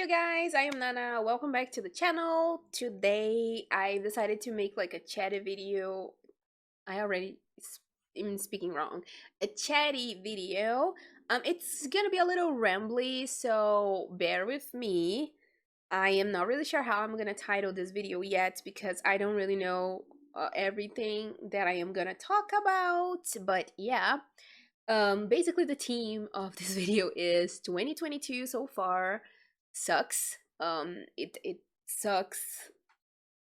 you guys, I am Nana. Welcome back to the channel. Today I decided to make like a chatty video. I already am speaking wrong. A chatty video. It's gonna be a little rambly, so bear with me. I am not really sure how I'm gonna title this video yet because I don't really know everything that I am gonna talk about. But yeah, basically the theme of this video is 2022 so far sucks. It sucks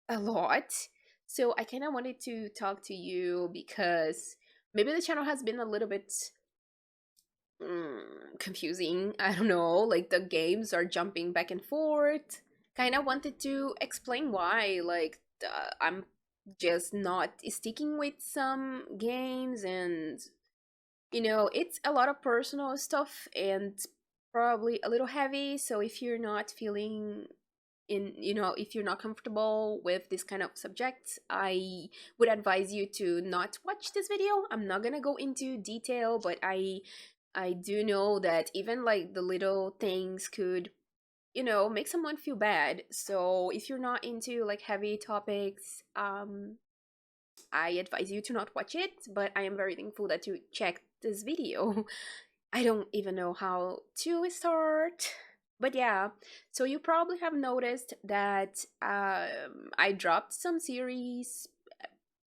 a lot. So I kind of wanted to talk to you because maybe the channel has been a little bit confusing. I don't know, like the games are jumping back and forth. Kind of wanted to explain why, like I'm just not sticking with some games, and it's a lot of personal stuff and probably a little heavy. So if you're not feeling if you're not comfortable with this kind of subject, I would advise you to not watch this video. I'm not gonna go into detail, but I do know that even like the little things could make someone feel bad. So if you're not into like heavy topics, I advise you to not watch it, but I am very thankful that you checked this video. I don't even know how to start. But yeah, so you probably have noticed that I dropped some series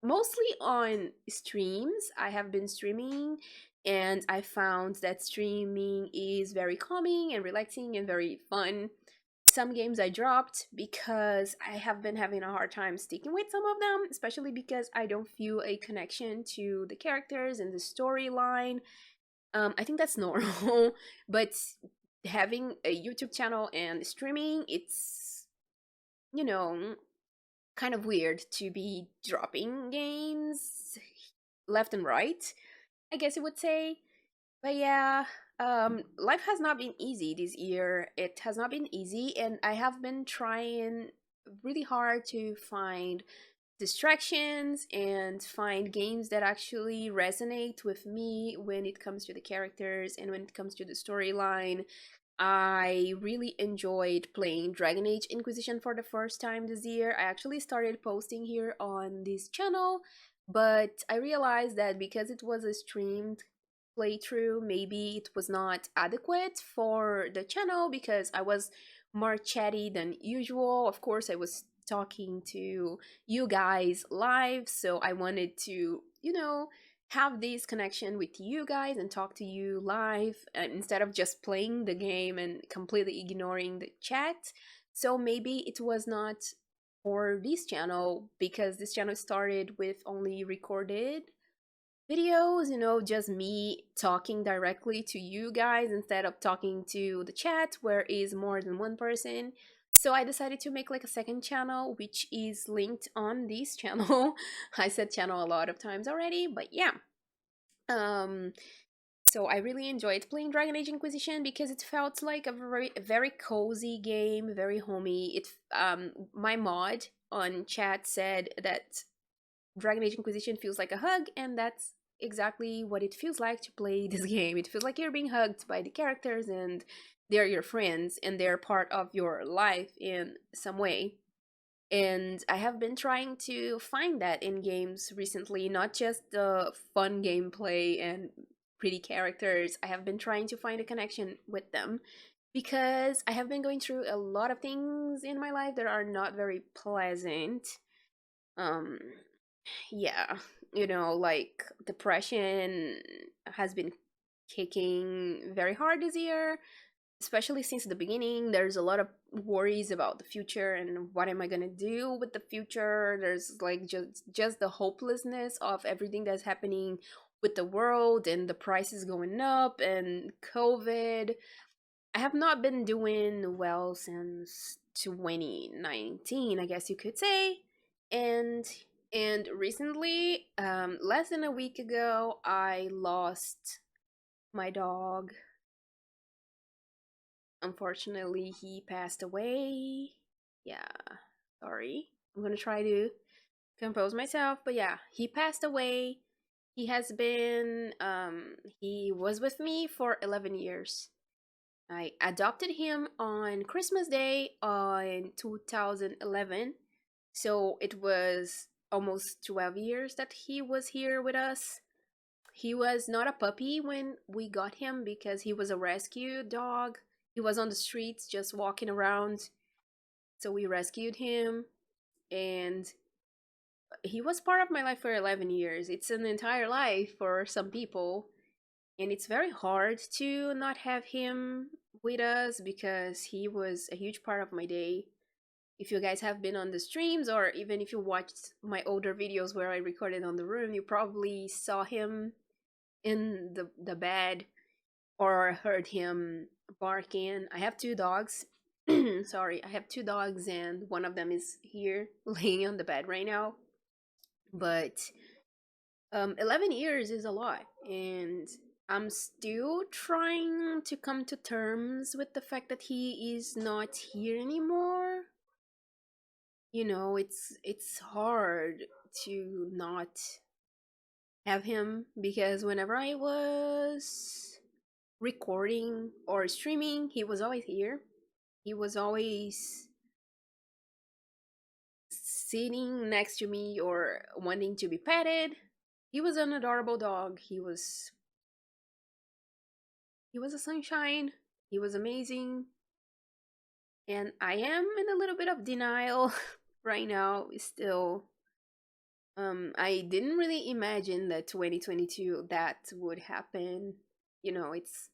mostly on streams. I have been streaming and I found that streaming is very calming and relaxing and very fun. Some games I dropped because I have been having a hard time sticking with some of them, especially because I don't feel a connection to the characters and the storyline. I think that's normal, but having a YouTube channel and streaming, it's, you know, kind of weird to be dropping games left and right, I guess you would say. But yeah, life has not been easy this year. It has not been easy, and I have been trying really hard to find distractions and find games that actually resonate with me when it comes to the characters and when it comes to the storyline. I really enjoyed playing Dragon Age Inquisition for the first time this year. I actually started posting here on this channel, but I realized that because it was a streamed playthrough, maybe it was not adequate for the channel because I was more chatty than usual. Of course, I was talking to you guys live, so I wanted to, have this connection with you guys and talk to you live instead of just playing the game and completely ignoring the chat. So maybe it was not for this channel because this channel started with only recorded videos, just me talking directly to you guys instead of talking to the chat where is more than one person. So I decided to make like a second channel, which is linked on this channel. I said channel a lot of times already, but yeah. Um, so I really enjoyed playing Dragon Age Inquisition because it felt like a very cozy game, very homey. My mod on chat said that Dragon Age Inquisition feels like a hug, and that's exactly what it feels like to play this game. It feels like you're being hugged by the characters, and they're your friends, and they're part of your life in some way. And I have been trying to find that in games recently, not just the fun gameplay and pretty characters. I have been trying to find a connection with them because I have been going through a lot of things in my life that are not very pleasant. Um, yeah, like depression has been kicking very hard this year, especially since the beginning. There's a lot of worries about the future and what am I going to do with the future. There's like just the hopelessness of everything that's happening with the world and the prices going up and COVID. I have not been doing well since 2019, I guess you could say. And recently, less than a week ago, I lost my dog. Unfortunately, he passed away. Yeah, sorry. I'm gonna try to compose myself, but yeah, he passed away. He was with me for 11 years. I adopted him on Christmas Day on 2011. So it was almost 12 years that he was here with us. He was not a puppy when we got him because he was a rescue dog. He was on the streets just walking around. So we rescued him, and he was part of my life for 11 years. It's an entire life for some people, and it's very hard to not have him with us because he was a huge part of my day. If you guys have been on the streams, or even if you watched my older videos where I recorded on the room, you probably saw him in the bed or heard him barking. I have two dogs. Sorry, I have two dogs, and one of them is here laying on the bed right now. But 11 years is a lot, and I'm still trying to come to terms with the fact that he is not here anymore. It's hard to not have him because whenever I was recording or streaming, he was always here. He was always sitting next to me or wanting to be petted. He was an adorable dog. He was a sunshine. He was amazing. And I am in a little bit of denial right now still. I didn't really imagine that 2022 that would happen. It's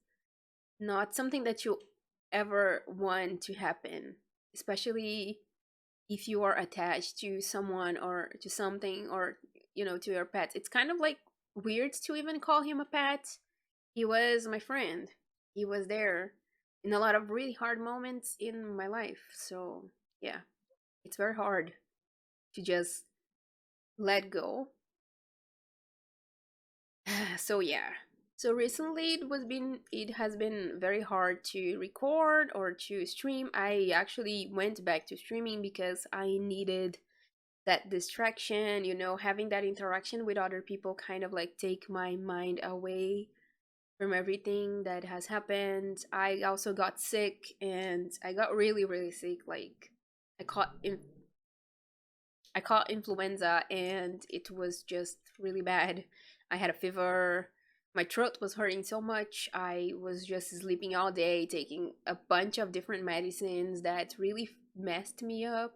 not something that you ever want to happen, especially if you are attached to someone or to something, or to your pet. It's kind of like weird to even call him a pet. He was my friend. He was there in a lot of really hard moments in my life. So yeah, it's very hard to just let go. So yeah, so recently it has been very hard to record or to stream. I actually went back to streaming because I needed that distraction. Having that interaction with other people kind of like take my mind away from everything that has happened. I also got sick, and I got really really sick. Like i caught in I caught influenza, and it was just really bad. I had a fever. My throat was hurting so much. I was just sleeping all day, taking a bunch of different medicines that really messed me up.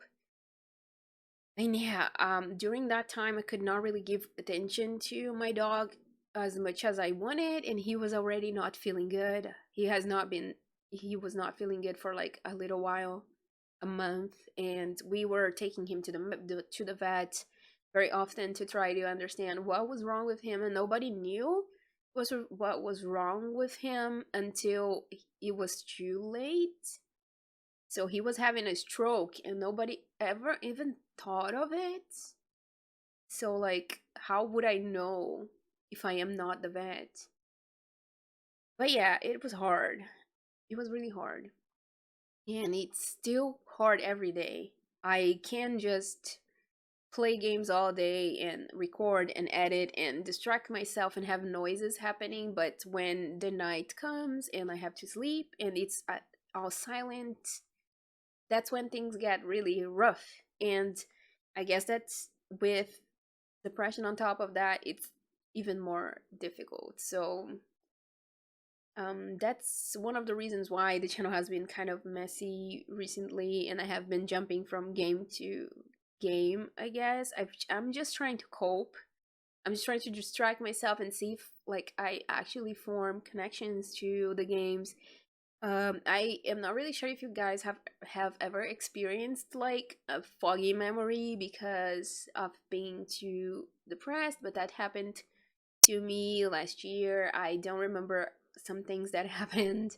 And yeah, during that time, I could not really give attention to my dog as much as I wanted, and he was already not feeling good. He was not feeling good for like a little while, a month, and we were taking him to the vet very often to try to understand what was wrong with him, and nobody knew what was wrong with him until it was too late. So he was having a stroke, and nobody ever even thought of it. So, like, how would I know if I am not the vet? But yeah, it was hard. It was really hard. And it's still hard every day. I can just play games all day and record and edit and distract myself and have noises happening, but when the night comes and I have to sleep and it's all silent, that's when things get really rough. And I guess that's with depression on top of that, it's even more difficult. So that's one of the reasons why the channel has been kind of messy recently, and I have been jumping from game to game. I guess I'm just trying to cope. I'm just trying to distract myself and see if like I actually form connections to the games. I am not really sure if you guys have ever experienced like a foggy memory because of being too depressed, but that happened to me last year. I don't remember some things that happened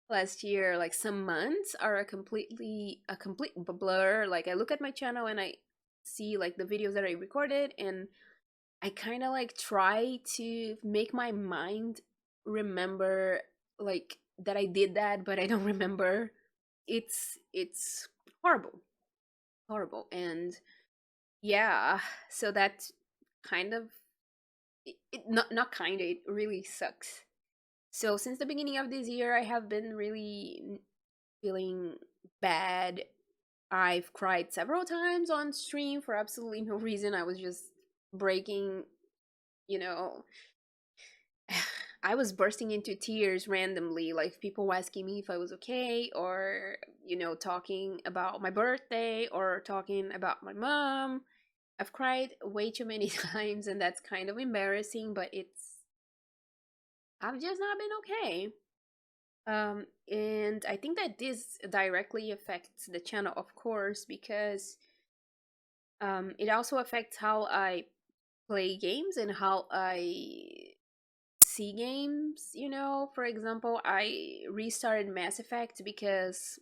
last year. Like some months are a complete blur. Like I look at my channel and I see like the videos that I recorded, and I kind of like try to make my mind remember like that I did that, but I don't remember. It's horrible, horrible, and yeah. So that kind of not kind of, it really sucks So since the beginning of this year, I have been really feeling bad. I've cried several times on stream for absolutely no reason. I was just breaking, you know, I was bursting into tears randomly, like people asking me if I was okay, or, talking about my birthday, or talking about my mom. I've cried way too many times, and that's kind of embarrassing, but I've just not been okay. And I think that this directly affects the channel, of course, because it also affects how I play games and how I see games. For example, I restarted Mass Effect because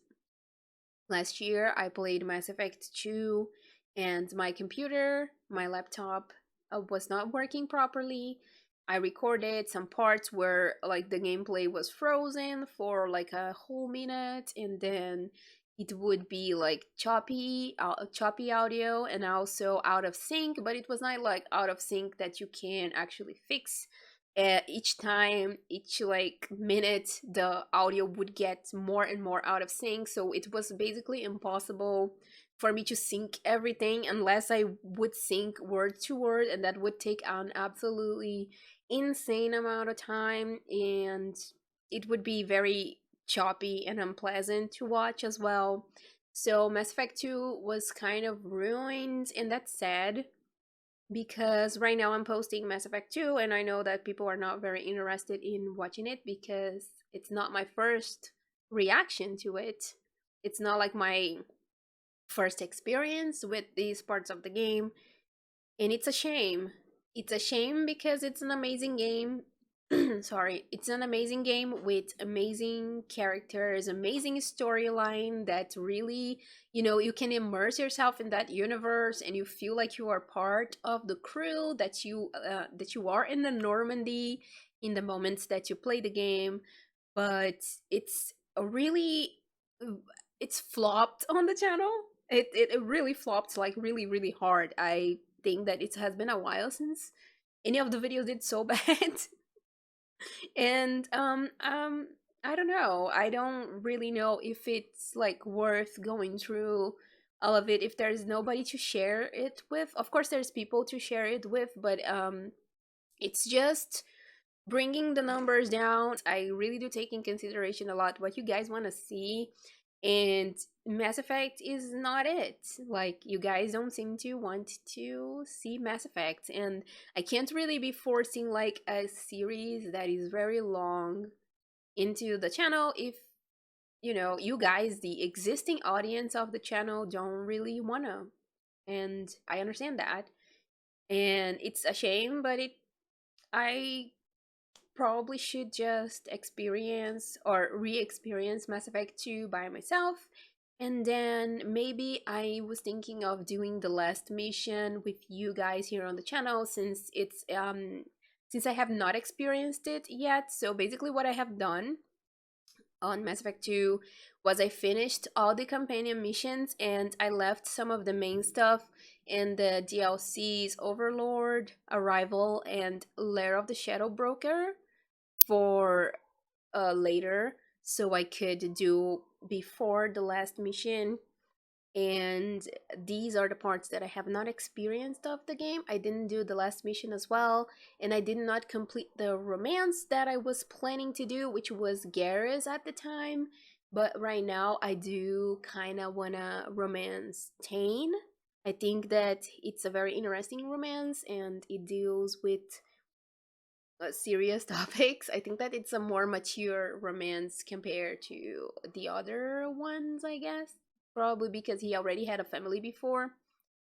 last year I played Mass Effect 2 and my laptop was not working properly. I recorded some parts where like the gameplay was frozen for like a whole minute, and then it would be like choppy audio and also out of sync, but it was not like out of sync that you can actually fix. Each time, each like minute, the audio would get more and more out of sync, so it was basically impossible for me to sync everything unless I would sync word to word, and that would take an absolutely insane amount of time, and it would be very choppy and unpleasant to watch as well. So Mass Effect 2 was kind of ruined, and that's sad because right now I'm posting Mass Effect 2, and I know that people are not very interested in watching it because it's not my first reaction to it. It's not like my first experience with these parts of the game, and it's a shame. It's a shame because it's an amazing game. Sorry, it's an amazing game with amazing characters, amazing storyline that really, you can immerse yourself in that universe and you feel like you are part of the crew, that you are in the Normandy in the moments that you play the game. But it's a really it's flopped on the channel. It really flopped, like really really hard. I think that it has been a while since any of the videos did so bad. And I don't know, I don't really know if it's like worth going through all of it if there's nobody to share it with. Of course there's people to share it with, but it's just bringing the numbers down. I really do take in consideration a lot what you guys want to see, and Mass Effect is not it. Like, you guys don't seem to want to see Mass Effect, and I can't really be forcing like a series that is very long into the channel if you guys, the existing audience of the channel, don't really wanna. And I understand that, and it's a shame, but I probably should just experience or re-experience Mass Effect 2 by myself. And then maybe I was thinking of doing the last mission with you guys here on the channel, since I have not experienced it yet. So basically what I have done on Mass Effect 2 was I finished all the companion missions and I left some of the main stuff in the DLCs Overlord, Arrival, and Lair of the Shadow Broker for later, so I could do before the last mission. And these are the parts that I have not experienced of the game. I didn't do the last mission as well, and I did not complete the romance that I was planning to do, which was Garrus at the time. But right now I do kind of want to romance Tane. I think that it's a very interesting romance and it deals with serious topics. I think that it's a more mature romance compared to the other ones, I guess. Probably because he already had a family before.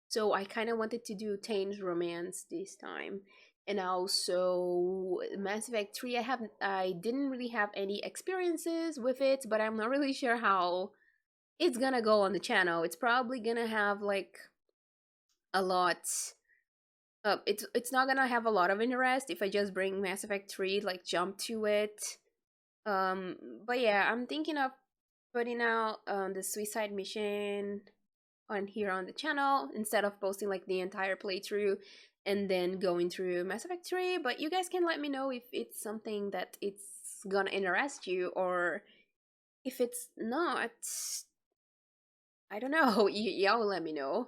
So I kind of wanted to do Tane's romance this time. And also Mass Effect 3, I didn't really have any experiences with it, but I'm not really sure how it's gonna go on the channel. It's probably gonna have like a lot, it's not gonna have a lot of interest if I just bring Mass Effect 3, like jump to it. But yeah, I'm thinking of putting out the Suicide Mission on here on the channel instead of posting like the entire playthrough and then going through Mass Effect 3. But you guys can let me know if it's something that it's it's gonna interest you, or if it's not, I don't know. Y'all let me know.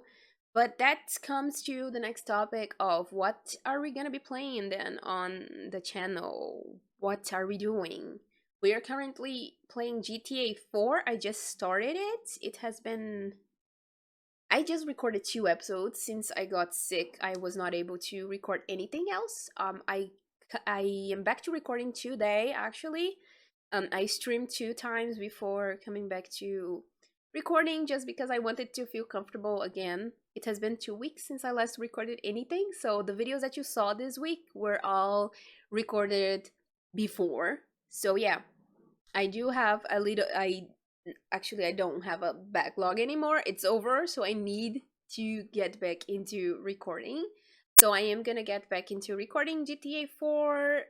But that comes to the next topic of what are we gonna be playing then on the channel? What are we doing? We are currently playing GTA 4. I just started it. It has been. I just recorded 2 episodes since I got sick. I was not able to record anything else. I am back to recording today actually. I streamed 2 times before coming back to recording just because I wanted to feel comfortable again. It has been 2 weeks since I last recorded anything, so the videos that you saw this week were all recorded before. So yeah, I do have a little. I actually I don't have a backlog anymore. It's over, so I need to get back into recording. So I am gonna get back into recording GTA 4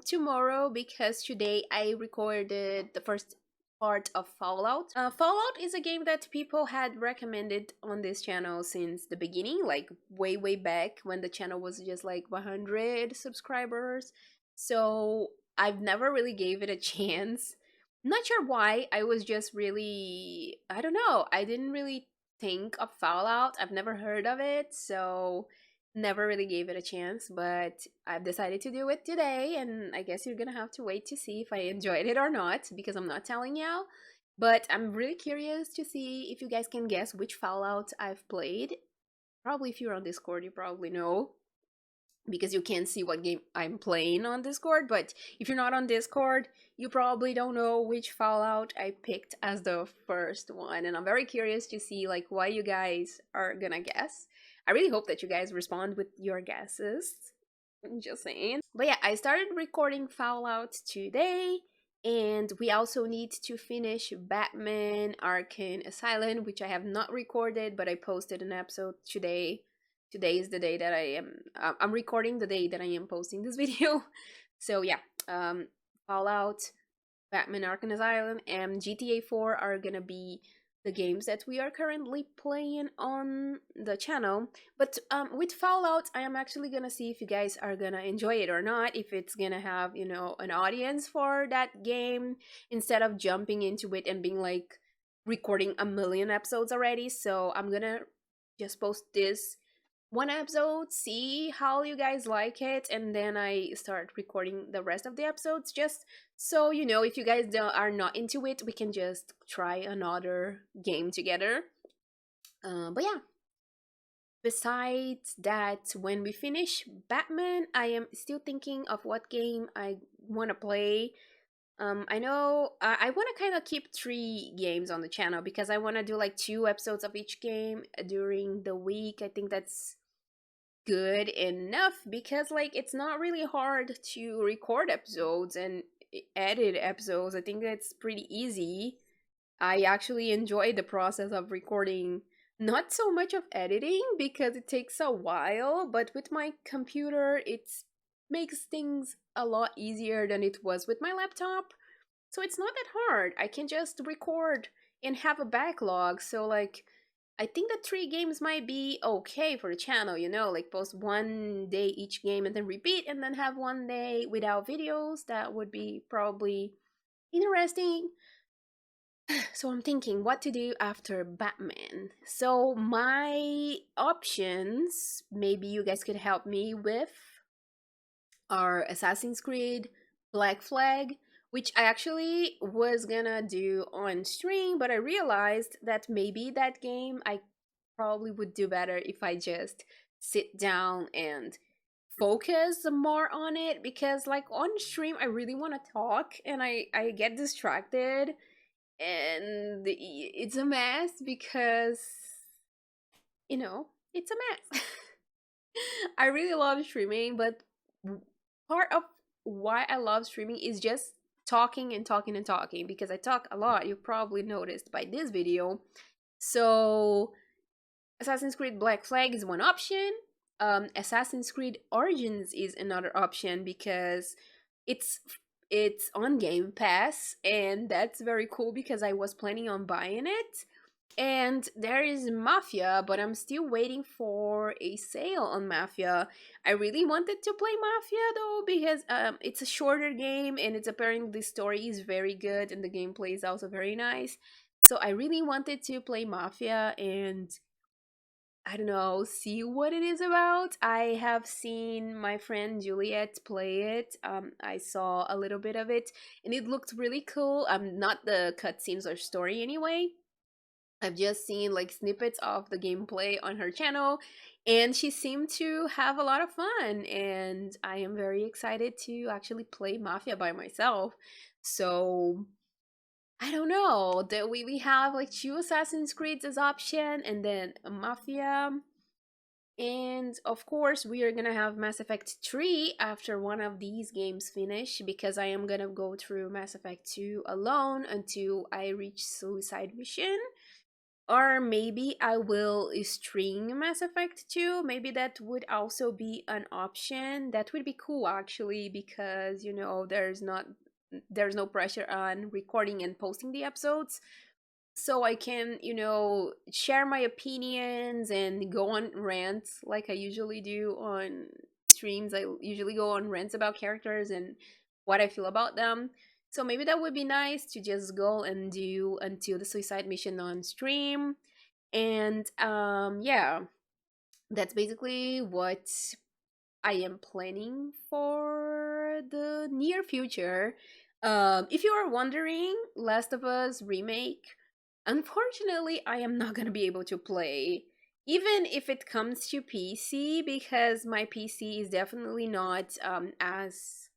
tomorrow because today I recorded the first part of Fallout. Fallout is a game that people had recommended on this channel since the beginning, like way back when the channel was just like 100 subscribers. So I've never really gave it a chance. Not sure why. I was just really, I don't know. I didn't really think of Fallout. I've never heard of it, so never really gave it a chance, but I've decided to do it today, and I guess you're gonna have to wait to see if I enjoyed it or not because I'm not telling you. But I'm really curious to see if you guys can guess which Fallout I've played. Probably if you're on Discord, you probably know because you can't see what game I'm playing on Discord. But if you're not on Discord, you probably don't know which Fallout I picked as the first one. And I'm very curious to see like what you guys are gonna guess. I really hope that you guys respond with your guesses. I'm just saying. But yeah, I started recording Fallout today. And we also need to finish Batman Arkham Asylum, which I have not recorded, but I posted an episode today. Today is the day that I'm recording the day that I am posting this video. So yeah, Fallout, Batman Arkham Asylum, and GTA 4 are gonna be the games that we are currently playing on the channel. But with Fallout, I am actually gonna see if you guys are gonna enjoy it or not, if it's gonna have, you know, an audience for that game instead of jumping into it and being like recording a million episodes already. So I'm gonna just post this 1 episode, see how you guys like it, and then I start recording the rest of the episodes just so you know, if you guys are not into it, we can just try another game together. But yeah, besides that, when we finish Batman, I am still thinking of what game I want to play. I know I want to kind of keep 3 games on the channel because I want to do like 2 episodes of each game during the week. I think that's good enough because like it's not really hard to record episodes and edit episodes. I think it's pretty easy. I actually enjoy the process of recording, not so much of editing because it takes a while, but with my computer it makes things a lot easier than it was with my laptop. So it's not that hard. I can just record and have a backlog. So like I think that 3 games might be okay for the channel, you know, like post one day each game and then repeat and then have one day without videos. That would be probably interesting. So I'm thinking what to do after Batman. So my options, maybe you guys could help me with, are Assassin's Creed, Black Flag, which I actually was gonna do on stream, but I realized that maybe that game I probably would do better if I just sit down and focus more on it because like on stream I really want to talk and I get distracted and it's a mess because you know, it's a mess. I really love streaming, but part of why I love streaming is just talking and talking and talking because I talk a lot. You probably noticed by this video. So, Assassin's Creed Black Flag is one option. Assassin's Creed Origins is another option because it's it's on Game Pass and that's very cool because I was planning on buying it And there is Mafia, but I'm still waiting for a sale on Mafia. I really wanted to play Mafia though because it's a shorter game and it's apparently the story is very good and the gameplay is also very nice. So I really wanted to play Mafia and I don't know, see what it is about. I have seen my friend Juliet play it. I saw a little bit of it and it looked really cool. Not the cutscenes or story anyway. I've just seen like snippets of the gameplay on her channel, and she seemed to have a lot of fun. And I am very excited to actually play Mafia by myself. So I don't know that we have like two Assassin's Creeds as option, and then a Mafia. And of course, we are gonna have Mass Effect 3 after one of these games finish because I am gonna go through Mass Effect 2 alone until I reach Suicide Mission, or maybe I will string Mass Effect 2. Maybe that would also be an option. That would be cool actually because there's no pressure on recording and posting the episodes. So I can, share my opinions and go on rants like I usually do on streams. I usually go on rants about characters and what I feel about them. So maybe that would be nice to just go and do until the suicide mission on stream. And yeah, that's basically what I am planning for the near future. If you are wondering, Last of Us remake, unfortunately, I am not gonna be able to play, even if it comes to PC, because my PC is definitely not as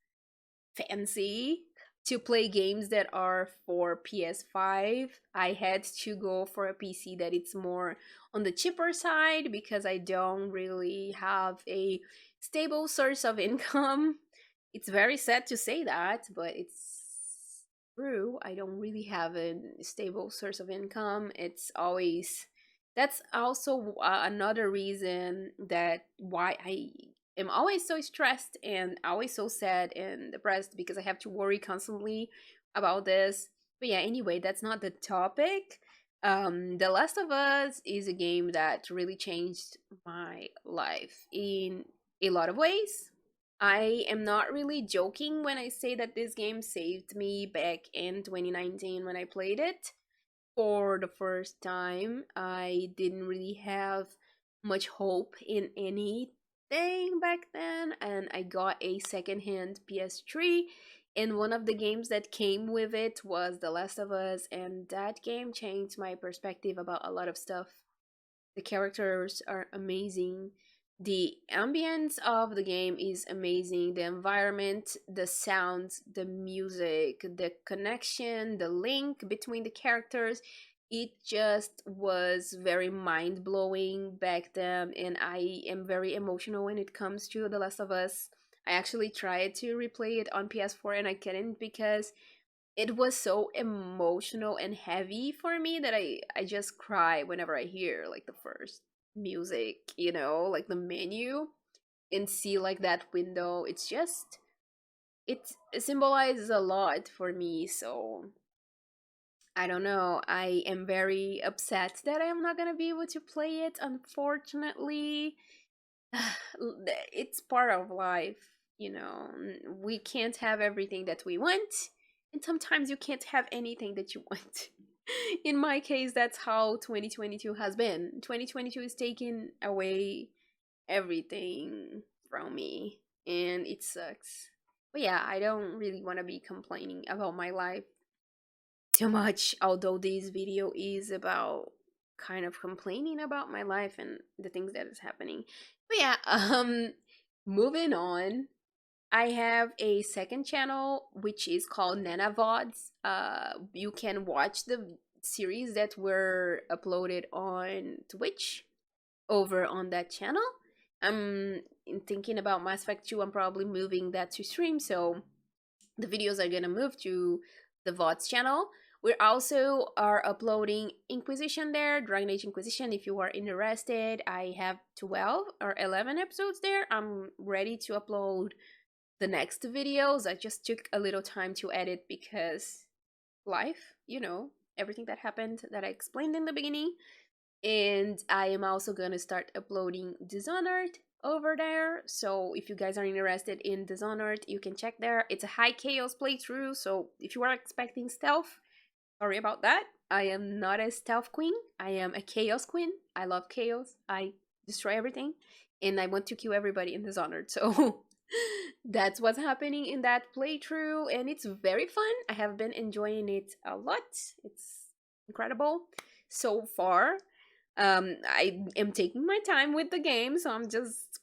fancy to play games that are for PS5. I had to go for a PC that it's more on the cheaper side because I don't really have a stable source of income. It's very sad to say that, but it's true. I don't really have a stable source of income. It's always That's also another reason that why I am always so stressed and always so sad and depressed because I have to worry constantly about this. But yeah, anyway, that's not the topic. The Last of Us is a game that really changed my life in a lot of ways. I am not really joking when I say that this game saved me back in 2019 when I played it for the first time. I didn't really have much hope in anything back then, and I got a secondhand PS3. And one of the games that came with it was The Last of Us, and that game changed my perspective about a lot of stuff. The characters are amazing. The ambience of the game is amazing. The environment, the sounds, the music, the connection, the link between the characters. It just was very mind blowing back then, and I am very emotional when it comes to The Last of Us. I actually tried to replay it on PS4 and I couldn't because it was so emotional and heavy for me that I just cry whenever I hear like the first music, like the menu and see like that window. It symbolizes a lot for me, so I don't know. I am very upset that I am not going to be able to play it, unfortunately. It's part of life, we can't have everything that we want, and sometimes you can't have anything that you want. In my case, that's how 2022 has been. 2022 is taking away everything from me, and it sucks. But yeah, I don't really want to be complaining about my life too much, although this video is about kind of complaining about my life and the things that is happening. But yeah, moving on. I have a second channel which is called Nana VODs. You can watch the series that were uploaded on Twitch over on that channel. I'm thinking about Mass Effect 2. I'm probably moving that to stream, so the videos are gonna move to the VODs channel. We also are uploading Inquisition there, Dragon Age Inquisition. If you are interested, I have 12 or 11 episodes there. I'm ready to upload the next videos. I just took a little time to edit because life, everything that happened that I explained in the beginning. And I am also gonna start uploading Dishonored over there. So if you guys are interested in Dishonored, you can check there. It's a high chaos playthrough, so if you are expecting stealth, sorry about that. I am not a stealth queen. I am a chaos queen. I love chaos. I destroy everything, and I want to kill everybody in Dishonored. So that's what's happening in that playthrough, and it's very fun. I have been enjoying it a lot. It's incredible so far. I am taking my time with the game, so I'm just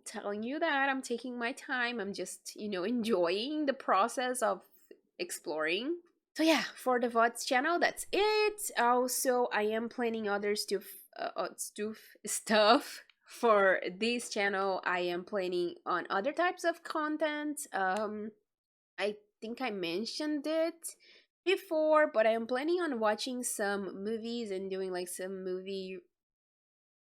telling you that I'm taking my time. I'm just, enjoying the process of exploring. So yeah, for the VODs channel, that's it. Also, I am planning other stuff for this channel. I am planning on other types of content. I think I mentioned it before, but I am planning on watching some movies and doing like some movie,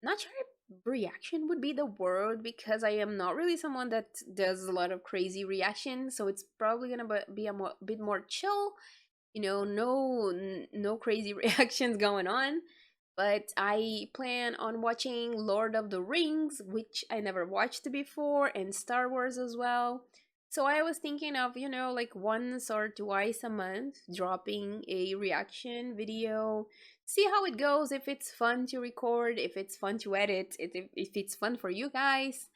not sure if reaction would be the word, because I am not really someone that does a lot of crazy reaction. So it's probably gonna be a bit more chill. No crazy reactions going on. But I plan on watching Lord of the Rings, which I never watched before, and Star Wars as well. So I was thinking of, like once or twice a month dropping a reaction video, see how it goes, if it's fun to record, if it's fun to edit, if it's fun for you guys.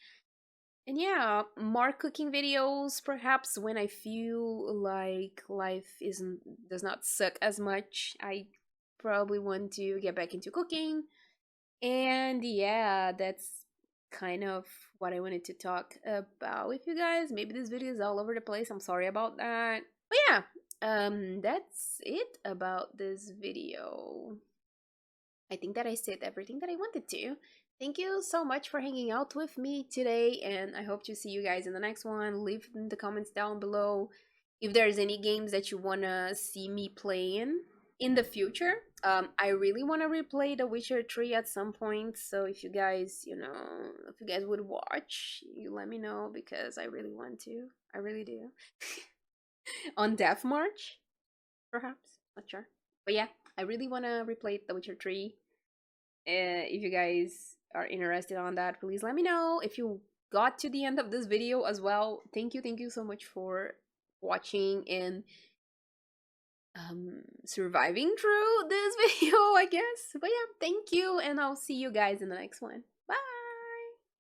And yeah, more cooking videos perhaps when I feel like life isn't does not suck as much. I probably want to get back into cooking. And yeah, that's kind of what I wanted to talk about with you guys. Maybe this video is all over the place. I'm sorry about that. But yeah, that's it about this video. I think that I said everything that I wanted to. Thank you so much for hanging out with me today, and I hope to see you guys in the next one. Leave in the comments down below if there's any games that you want to see me playing in the future. I really want to replay The Witcher 3 at some point, so if you guys, if you guys would watch, you let me know, because I really want to. I really do. On Death March, perhaps. Not sure. But yeah, I really want to replay The Witcher 3. If you guys are interested on that, please let me know. If you got to the end of this video as well, thank you so much for watching and surviving through this video, I guess. But yeah, thank you, and I'll see you guys in the next one.